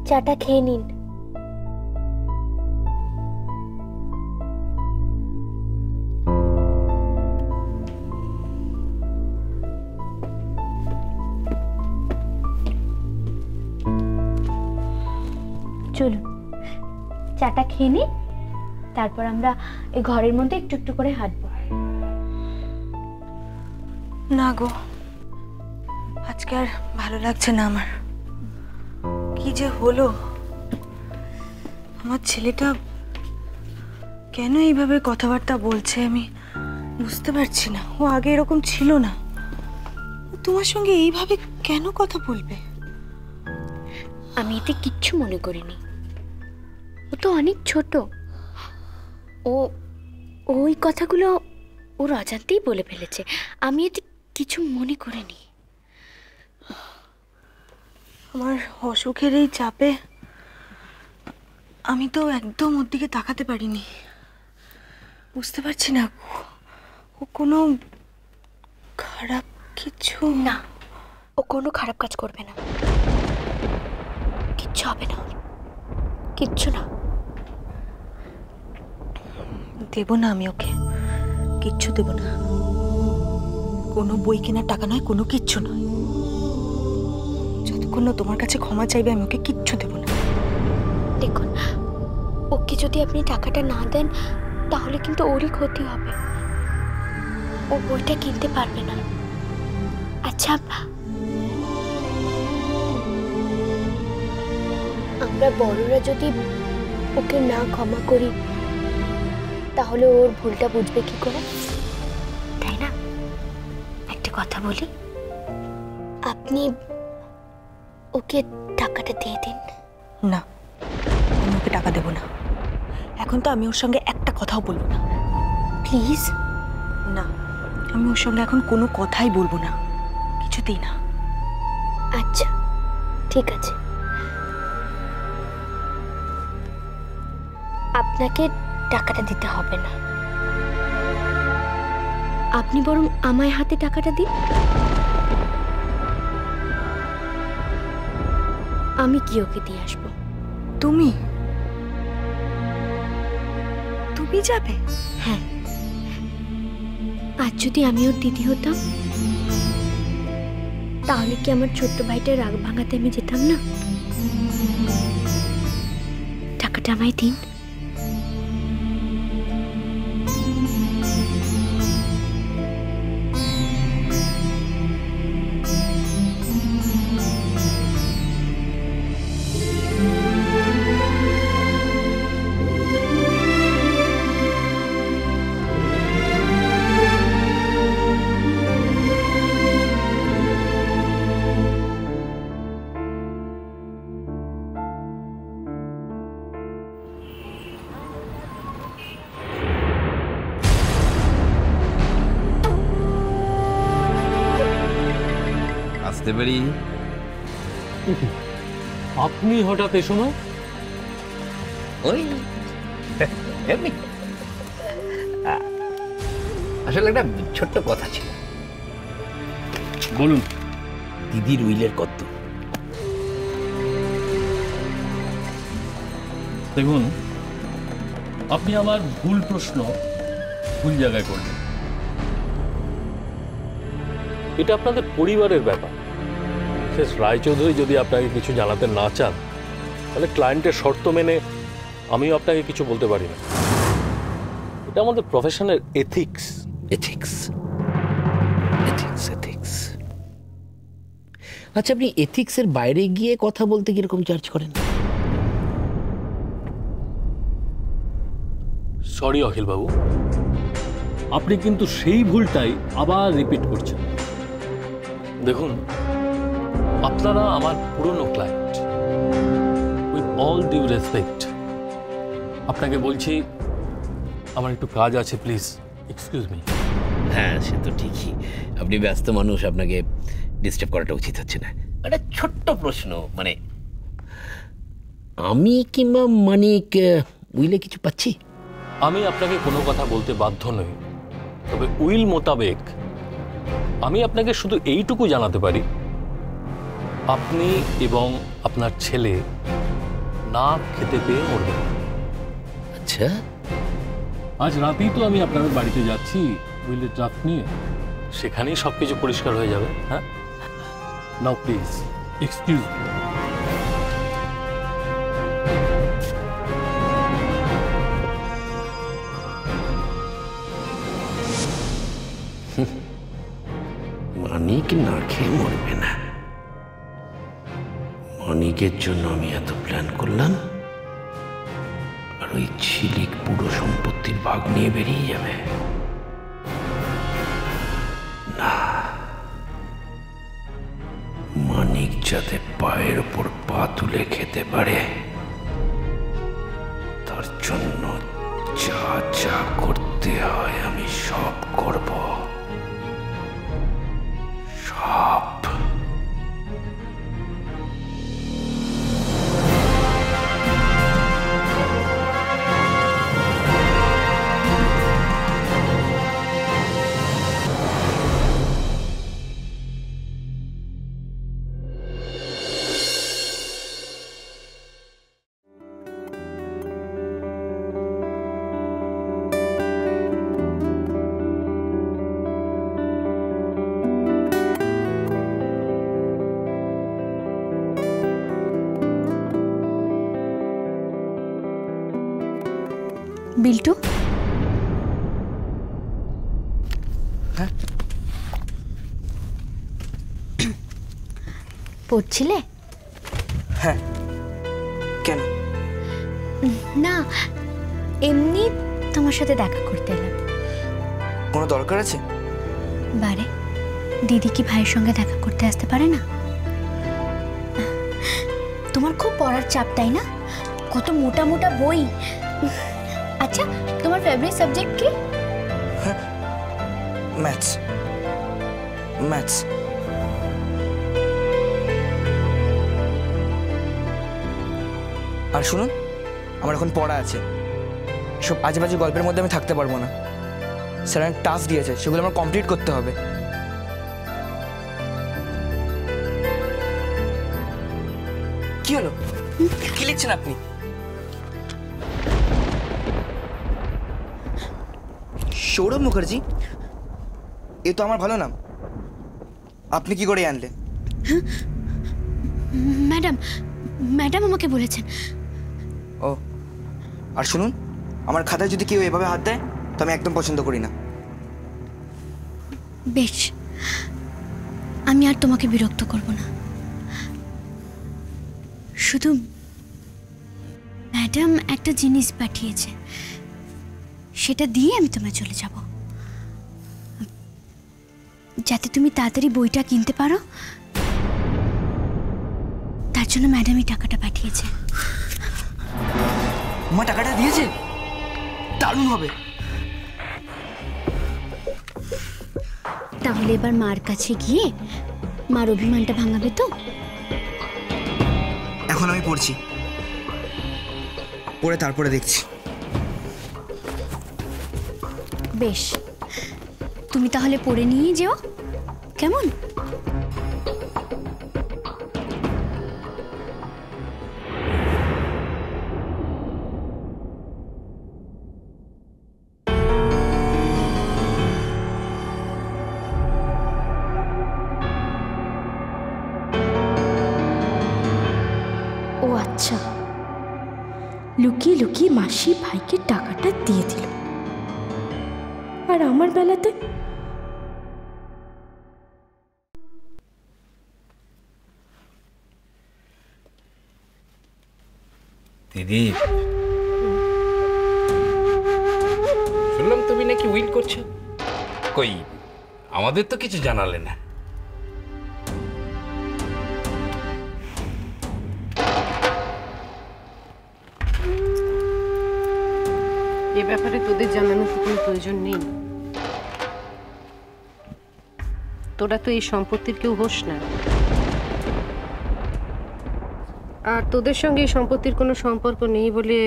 চাটা খেয়ে নিন। চলুন চাটা খেয়ে নিন, তারপর আমরা এই ঘরের মধ্যে একটু একটু করে হাঁটবো। না গো, আজকে আর ভালো লাগছে না আমার। কি যে হলো, আমার ছেলেটা কেন এইভাবে কথাবার্তা বলছে আমি বুঝতে পারছি না। ও আগে এরকম ছিল না, তোমার সঙ্গে এইভাবে কেন কথা বলবে? আমি এতে কিচ্ছু মনে করিনি, ও তো অনেক ছোট, ও ওই কথাগুলো ওর অজান্তেই বলে ফেলেছে। আমি এতে কিছু মনে করিনি। আমার অসুখের এই চাপে আমি তো একদম ওর দিকে তাকাতে পারিনি। বুঝতে পারছি না ও কোনো খারাপ কিছু। না, ও কোনো খারাপ কাজ করবে না, কিচ্ছু হবে না, কিচ্ছু না। দেব না আমি ওকে, কিচ্ছু দেব না। কোনো বই কেনার টাকা নয়, কোনো কিচ্ছু নয়। যতক্ষণ না তোমার কাছে ক্ষমা চাইবে আমি ওকে কিচ্ছু দেব না। দেখুন, ওকে যদি আপনি টাকাটা না দেন তাহলে কিন্তু ওরই ক্ষতি হবে, ও বইটা কিনতে পারবে না। আচ্ছা, আমরা বড়রা যদি ওকে না ক্ষমা করি তাহলে ওর ভুলটা বুঝবে কি করে, তাই না? একটা কথা বলি, আপনি ওকে টাকাটা দিয়ে দিন। না, আমি ওকে টাকা দেব না। এখন তো আমি ওর সঙ্গে একটা কথাও বলবো না। প্লিজ। না, আমি ওর সঙ্গে এখন কোনো কথাই বলবো না, কিছুতেই না। আচ্ছা ঠিক আছে, আপনাকে টাকাটা দিতে হবে না, আপনি বরং আমায় হাতে টাকাটা দিন, আমি কি ওকে দিয়ে আসবো। তুমি তুমি যাবে? হ্যাঁ, আজ যদি আমি ওর দিদি হতাম তাহলে কি আমার ছোট্ট ভাইটার রাগ ভাঙাতে আমি যেতাম না? টাকাটা আমায় দিন। আসতে পারি? আপনি হঠাৎ এ সময়? ওই এমনি, আসলে একটা ছোট্ট কথা ছিল। বলুন। দিদির উইলের কত? দেখুন, আপনি আমার ভুল প্রশ্ন ভুল জায়গায় করলেন। এটা আপনাদের পরিবারের ব্যাপার। শেষ রায়চৌধুরী যদি আপনাকে কিছু জানাতে না চান তাহলে ক্লায়েন্টের শর্ত মেনে আমিও আপনাকে কিছু বলতে পারি না। এটা আমাদের প্রফেশনের এথিক্স। Ethics, ethics, ethics. আচ্ছা, আপনি এথিক্সের বাইরে গিয়ে কথা বলতে কিরকম চার্জ করেন? সরি অখিল বাবু, আপনি কিন্তু সেই ভুলটাই আবার রিপিট করছেন। দেখুন, আপনারা আমার পুরনো client. With all due respect আপনাকে বলছি, আমার একটু কাজ আছে, প্লিজ এক্সকিউজ মি। হ্যাঁ, সে তো ঠিকই, আপনি ব্যস্ত মানুষ, আপনাকে ডিস্টার্ব করাটা উচিত হচ্ছে না। একটা ছোট্ট প্রশ্ন, মানে আমি কিংবা মানিক উইলে কিছু পাচ্ছি? আমি আপনাকে কোনো কথা বলতে বাধ্য নই, তবে উইল মোতাবেক আমি আপনাকে শুধু এইটুকু জানাতে পারি, আপনি এবং আপনার ছেলে না খেতে পেয়ে মরবে। আচ্ছা, আজ রাতেই তো আমি আপনাদের বাড়িতে যাচ্ছি উইলের ড্রাফট নিয়ে, সেখানেই সবকিছু পরিষ্কার হয়ে যাবে। হ্যাঁ, নাও প্লিজ এক্সকিউজ মি। মানিক না খেয়ে মরবে না। মানিকের জন্য আমি এত প্ল্যান করলাম, আর ওই ঝিলিক পুরো সম্পত্তির ভাগ নিয়ে বেরিয়ে যাবে না। মানিক যাতে পায়ের ওপর পা তুলে খেতে পারে, তার জন্য যা যা করতে হয় আমি সব করব, সব। বিল্টু, হ্যাঁ পড়ছিলে? হ্যাঁ, কেন? না, এমনি তোমার সাথে দেখা করতে এলাম। কোনো দরকার আছে? বারে, দিদি কি ভাইয়ের সঙ্গে দেখা করতে আসতে পারে না? তোমার খুব পড়ার চাপ, তাই না? কত মোটা মোটা বই। আচ্ছা, তোমার ফেভারিট সাবজেক্ট কি? ম্যাথস। ম্যাথস। আর শুনুন, আমার এখন পড়া আছে, সব আজে বাজে গল্পের মধ্যে আমি থাকতে পারবো না। স্যার অনেক টাস্ক দিয়েছে, সেগুলো আমার কমপ্লিট করতে হবে। কি হলো? কি লিখছেন আপনি? সৌরভ মুখার্জি? এ তো আমার ভালো নাম, আপনি কি করে আনলে? ম্যাডাম, ম্যাডাম আমাকে বলেছেন। ও, আর শুনুন, আমার খাতায় যদি কেউ এভাবে হাত দেয় তো আমি একদম পছন্দ করি না। বেশ, আমি আর তোমাকে বিরক্ত করব না। শুধু ম্যাডাম একটা জিনিস পাঠিয়েছে, সেটা দিয়ে আমি তোমায় চলে যাব, যাতে তুমি তাড়াতাড়ি বইটা কিনতে পারো। তার জন্য ম্যাডামই টাকাটা পাঠিয়েছে। মা টাকাটা দিয়েছে? দারুণ হবে। তাহলে এবার মার কাছে গিয়ে মার অভিমানটা ভাঙাবে তো? এখন আমি পড়ছি, পড়ে তারপরে দেখছি। বেশ, তুমি তাহলে পড়ে নিয়ে যেও, কেমন? ও আচ্ছা, লুকিয়ে লুকিয়ে মাসি ভাইকে টাকাটা দিয়ে দিল, আর আমার বেলাতে দিদি, শুনলাম তুমি নাকি উইল করছো। কই, আমাদের তো কিছু জানালে না। এ ব্যাপারে তোদের জানানোর তো কোনো প্রয়োজন নেই। তোরা তো এই সম্পত্তির কেউ হোস না, আর তোদের সঙ্গে এই সম্পত্তির কোনো সম্পর্ক নেই বলে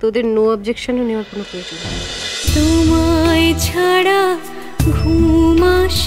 তোদের নো অবজেকশনও নেওয়ার কোনো প্রয়োজন নেই। তোমায় ছাড়া ঘুম আসে